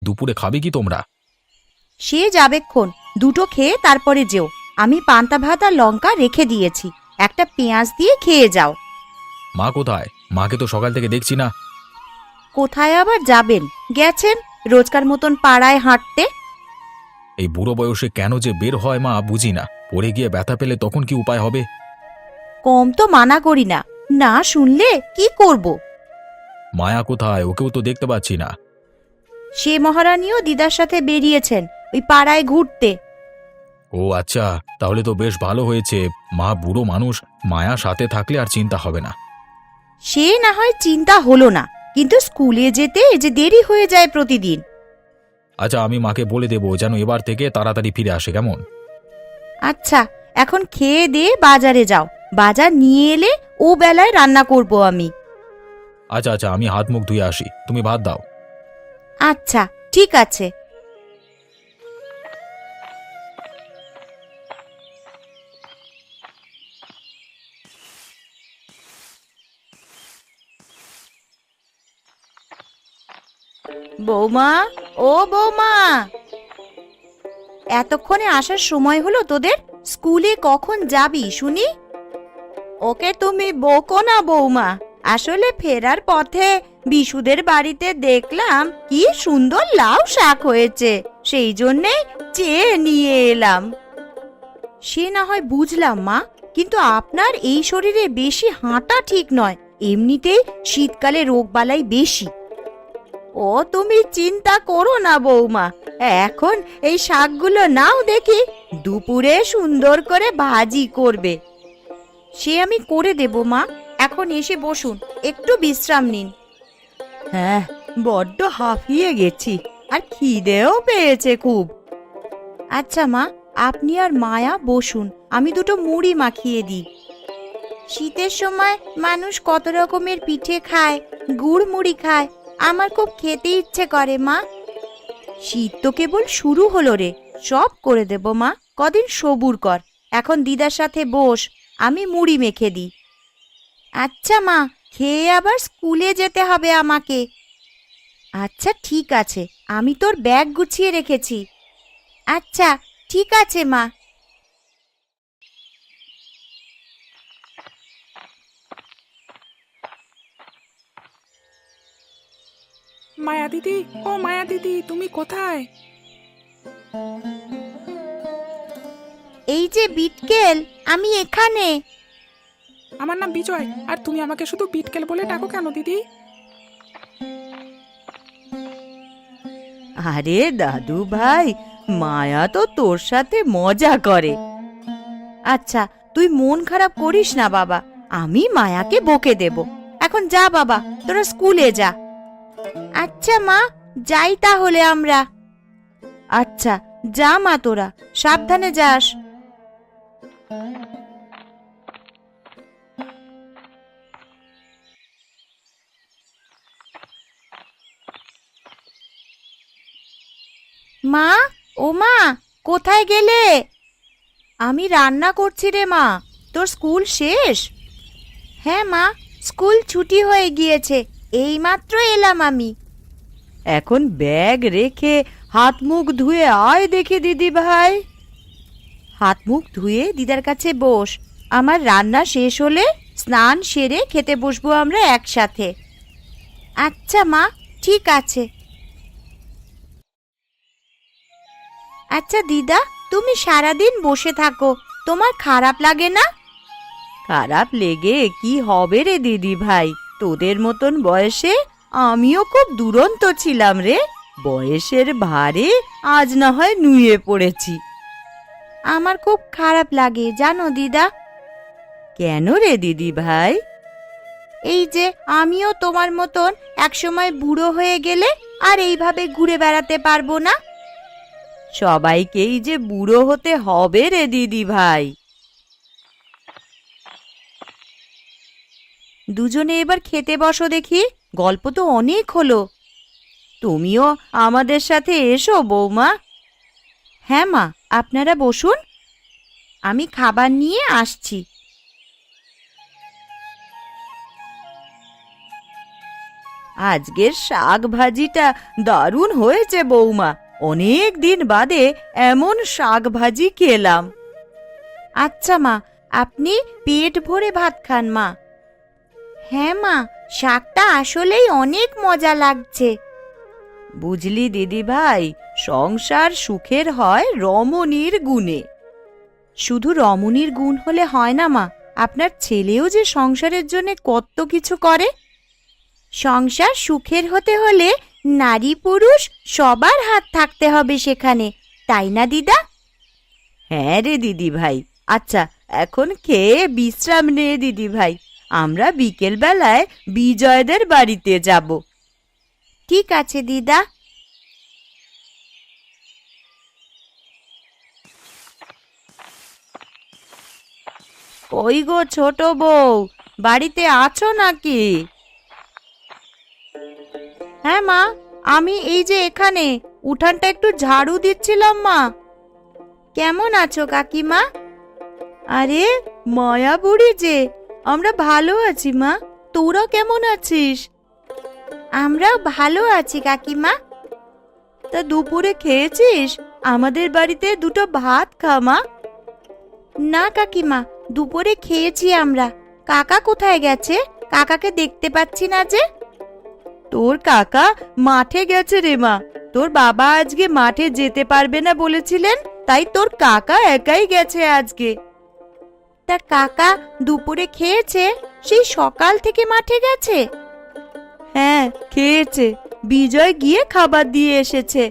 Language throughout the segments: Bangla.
দুপুরে খাবে কি তোমরা? সে যাবেক্ষণ, দুটো খেয়ে তারপরে যেও। আমি পান্তা ভাত আর লঙ্কা রেখে দিয়েছি, একটা পেঁয়াজ দিয়ে খেয়ে যাও। মা কোথায়? মাকে তো সকাল থেকে দেখছি না। কোথায় আবার যাবেন, গেছেন রোজকার মতন পাড়ায় হাঁটতে। এই বুড়ো বয়সে কেন যে বের হয় মা বুঝি না। পড়ে গিয়ে ব্যথা পেলে তখন কি উপায় হবে? কম তো মানা করি না, না শুনলে কি করব? মায়া কোথায়? ওকেও তো দেখতে পাচ্ছি না। সে মহারানীও দিদার সাথে বেরিয়েছেন ওই পাড়ায় ঘুরতে। ও আচ্ছা, তাহলে তো বেশ ভালো হয়েছে। মা বুড়ো মানুষ, মায়া সাথে থাকলে আর চিন্তা হবে না। সে না হয় চিন্তা হলো না, কিন্তু স্কুলে যেতে যে দেরি হয়ে যায় প্রতিদিন। আচ্ছা, আমি মাকে বলে দেবো যেন এবার থেকে তাড়াতাড়ি ফিরে আসে, কেমন? আচ্ছা, এখন খেয়ে দিয়ে বাজারে যাও, বাজার নিয়ে এলে ও বেলায় রান্না করব আমি। আচ্ছা আচ্ছা, আমি হাত মুখ ধুয়ে আসি, তুমি ভাত দাও। আচ্ছা ঠিক আছে। বৌমা, ও বৌমা, এতক্ষণে আসার সময় হলো তোদের? স্কুলে কখন যাবি শুনি? ওকে তুমি বকো না বৌমা, আসলে ফেরার পথে বিশুদের বাড়িতে দেখলাম কি সুন্দর লাউ শাক হয়েছে, সেই জন্যে চেয়ে নিয়ে এলাম। সে না হয় বুঝলাম মা, কিন্তু আপনার এই শরীরে বেশি হাঁটা ঠিক নয়, এমনিতেই শীতকালে রোগবালাই বেশি। ও তুমি চিন্তা করো না বৌমা, এখন এই শাকগুলো নাও দেখি, দুপুরে সুন্দর করে ভাজি করবে। সে আমি করে দেব মা, এখন এসে বসুন, একটু বিশ্রাম নিন। হ্যাঁ, বড্ড হাঁফিয়ে গেছি, আর খিদেও পেয়েছে খুব। আচ্ছা মা, আপনি আর মায়া বসুন, আমি দুটো মুড়ি মাখিয়ে দিই। শীতের সময় মানুষ কত রকমের পিঠে খায়, গুড় মুড়ি খায়, আমার খুব খেতে ইচ্ছে করে মা। শীত তো কেবল শুরু হলো রে, সব করে দেব মা, কদিন সবুর কর। এখন দিদার সাথে বস, আমি মুড়ি মেখে দিই। আচ্ছা মা, খেয়ে আবার স্কুলে যেতে হবে আমাকে। আচ্ছা ঠিক আছে, আমি তোর ব্যাগ গুছিয়ে রেখেছি। আচ্ছা ঠিক আছে মা। মায়া দিদি, ও মায়া দিদি, তুমি কোথায়? এই যে বিটকেল, আমি এখানে। আমার নাম বিজয়, আর তুমি আমাকে শুধু বিটকেল বলে ডাকো কেন দিদি? আরে দাদু ভাই, মায়া তো তোর সাথে মজা করে। আচ্ছা তুই মন খারাপ করিস না বাবা, আমি মায়াকে বকে দেব। এখন যা বাবা, তোরা স্কুলে যা। আচ্ছা মা, যাই তাহলে আমরা। আচ্ছা যা মা, তোরা সাবধানে যাস। মা, ও মা, কোথায় গেলে? আমি রান্না করছি রে মা, তোর স্কুল শেষ? হ্যাঁ মা, স্কুল ছুটি হয়ে গিয়েছে, এইমাত্র এলাম আমি। এখন ব্যাগ রেখে হাত মুখ ধুয়ে আয় দেখি দিদি ভাই। হাত মুখ ধুয়ে দিদার কাছে বস, আমার রান্না শেষ হলে স্নান সেরে খেতে বসবো আমরা একসাথে। আচ্ছা মা, ঠিক আছে। আচ্ছা দিদা, তুমি সারাদিন বসে থাকো, তোমার খারাপ লাগে না? খারাপ লেগে কি হবে রে দিদি ভাই, তোদের মতন বয়সে আমিও খুব দুরন্ত ছিলাম রে, বয়সের ভারে আজ না হয় নুয়ে পড়েছি। আমার খুব খারাপ লাগে জানো দিদা। কেন রে দিদি ভাই? এই যে আমিও তোমার মতন একসময় বুড়ো হয়ে গেলে আর এইভাবে ঘুরে বেড়াতে পারবো না। সবাইকেই যে বুড়ো হতে হবে রে দিদি ভাই। দুজনে এবার খেতে বসো দেখি, গল্প তো অনেক হলো। তুমিও আমাদের সাথে এসো বৌমা। হ্যাঁ মা, আপনারা বসুন, আমি খাবার নিয়ে আসছি। আজকের শাক ভাজিটা দারুণ হয়েছে বৌমা। অনেক দিন বাদে এমন শাক ভাজি খেলাম। আচ্ছা মা, আপনি পেট ভরে ভাত খান মা। হ্যাঁ মা, শাকটা আসলেই অনেক মজা লাগছে। বুঝলি দিদি ভাই, সংসার সুখের হয় রমণীর গুণে। শুধু রমণীর গুণ হলে হয় না মা, আপনার ছেলেও যে সংসারের জন্য কত কিছু করে। সংসার সুখের হতে হলে নারী পুরুষ সবার হাত থাকতে হবে সেখানে, তাই না দিদা? হ্যাঁ রে দিদি ভাই। আচ্ছা, এখন খেয়ে বিশ্রাম নে দিদি ভাই, আমরা বিকেল বেলায় বিজয়দের বাড়িতে যাব। ঠিক আছে দিদা। ওই গো ছোট বউ, বাড়িতে আছো নাকি? হ্যাঁ মা, আমি এই যে এখানে উঠানটা একটু ঝাড়ু দিচ্ছিলাম মা। কেমন আছো কাকিমা? আরে মায়া বুড়ি যে, আমরা ভালো আছি মা। তোরা কেমন আছিস? আমরাও ভালো আছি কাকিমা। তা দুপুরে খেয়েছিস? আমাদের বাড়িতে দুটো ভাত খা মা। না কাকিমা, দুপুরে খেয়েছি আমরা। কাকা কোথায় গেছে? কাকাকে দেখতে পাচ্ছি না যে। তোর কাকা মাঠে গেছে রে মা। তোর বাবা আজকে মাঠে যেতে পারবে না বলেছিলেন, তাই তোর কাকা একাই গেছে আজকে। তা কাকা দুপুরে খেয়েছে? সেই সকাল থেকে মাঠে গেছে? হ্যাঁ খেয়েছে, বিজয় গিয়ে খাবার দিয়ে এসেছে।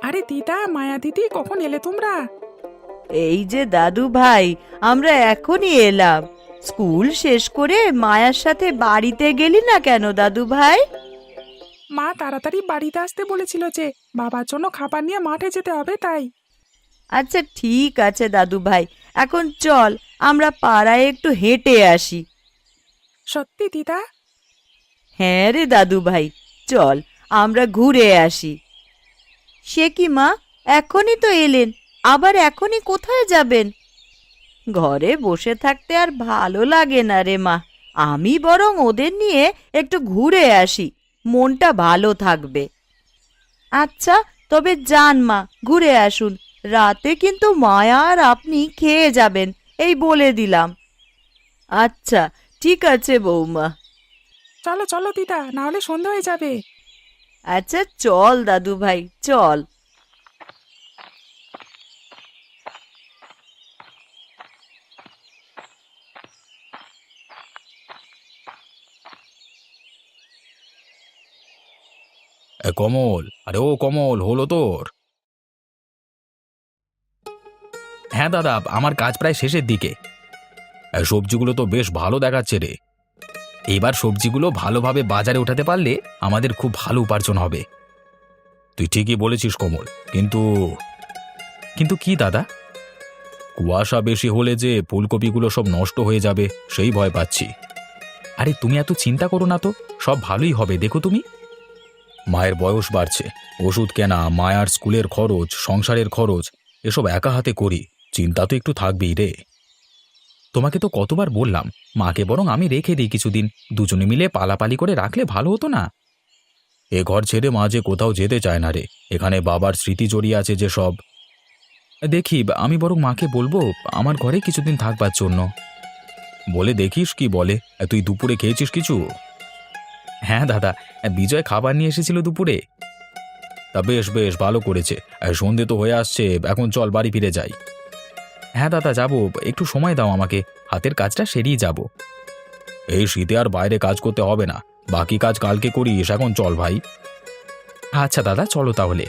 আরে দিদা, মায়া দিদি, কখন এলে তোমরা? এই যে দাদু ভাই, আমরা এখনই এলাম। স্কুল শেষ করে মায়ার সাথে বাড়িতে গেলি না কেন দাদু ভাই? মা তাড়াতাড়ি বাড়িতে আসতে বলেছিল যে বাবার জন্য খাবার নিয়ে মাঠে যেতে হবে, তাই। আচ্ছা ঠিক আছে দাদু ভাই, এখন চল আমরা পাড়ায় একটু হেঁটে আসি। সত্যি দিদা? হ্যাঁ রে দাদু ভাই, চল আমরা ঘুরে আসি। সে কি মা, এখনই তো এলেন, আবার এখনই কোথায় যাবেন? ঘরে বসে থাকতে আর ভালো লাগে না রে মা। আমি বরং ওদের নিয়ে একটু ঘুরে আসি, মনটা ভালো থাকবে। আচ্ছা তবে যান মা, ঘুরে আসুন। রাতে কিন্তু মায়া আর আপনি খেয়ে যাবেন, এই বলে দিলাম। আচ্ছা ঠিক আছে বৌমা। চলো চলো দিদা, না হলে সন্ধ্যা হয়ে যাবে। আচ্ছা চল দাদু ভাই, চল। কমল, আরে ও কমল, হলো তোর? হ্যাঁ দাদা, আমার কাজ প্রায় শেষের দিকে। সবজিগুলো তো বেশ ভালো দেখাচ্ছে রে। এবার সবজিগুলো ভালোভাবে বাজারে উঠাতে পারলে আমাদের খুব ভালো উপার্জন হবে। তুই ঠিকই বলেছিস কমল, কিন্তু কিন্তু কি দাদা? কুয়াশা বেশি হলে যে ফুলকপিগুলো সব নষ্ট হয়ে যাবে সেই ভয় পাচ্ছি। আরে তুমি এত চিন্তা করো না তো, সব ভালোই হবে, দেখো তুমি। মায়ের বয়স বাড়ছে, ওষুধ কেনা, মায়ার স্কুলের খরচ, সংসারের খরচ, এসব একা হাতে করি, চিন্তা তো একটু থাকবেই রে। তোমাকে তো কতবার বললাম, মাকে বরং আমি রেখে দিই কিছুদিন, দুজনে মিলে পালাপালি করে রাখলে ভালো হতো না? এ ঘর ছেড়ে মা যে কোথাও যেতে চায় না রে, এখানে বাবার স্মৃতি জড়িয়ে আছে যে সব। দেখি, আমি বরং মাকে বলবো আমার ঘরে কিছুদিন থাকবার জন্য। বলে দেখিস কি বলে। তুই দুপুরে খেয়েছিস কিছু? হ্যাঁ দাদা, বিজয় খাবার নিয়ে এসেছিল দুপুরে। তা বেশ বেশ ভালো করেছে। সন্ধে তো হয়ে আসছে, এখন চল বাড়ি ফিরে যাই। হ্যাঁ দাদা যাব, একটু সময় দাও আমাকে, হাতের কাজটা সেরেই যাব। এই শীতে আর বাইরে কাজ করতে হবে না, বাকি কাজ কালকে করিস, এখন চল ভাই। আচ্ছা দাদা, চলো তাহলে।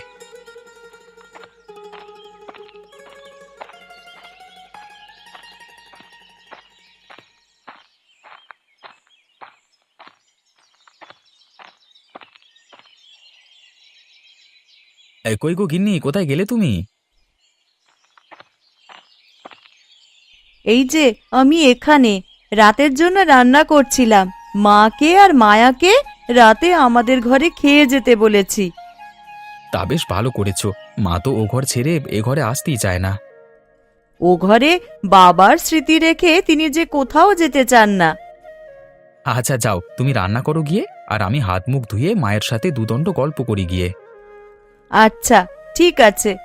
কই গো গিন্নি, কোথায় গেলে তুমি? এই যে আমি এখানে রাতের জন্য রান্না করছিলাম। মাকে আর মায়াকে রাতে আমাদের ঘরে খেয়ে যেতে বলেছি। তা বেশ ভালো করেছো, মা তো ও ঘর ছেড়ে এ ঘরে আসতেই চায় না। ও ঘরে বাবার স্মৃতি রেখে তিনি যে কোথাও যেতে চান না। আচ্ছা যাও, তুমি রান্না করো গিয়ে, আর আমি হাত মুখ ধুয়ে মায়ের সাথে দুদণ্ড গল্প করি গিয়ে। আচ্ছা ঠিক আছে।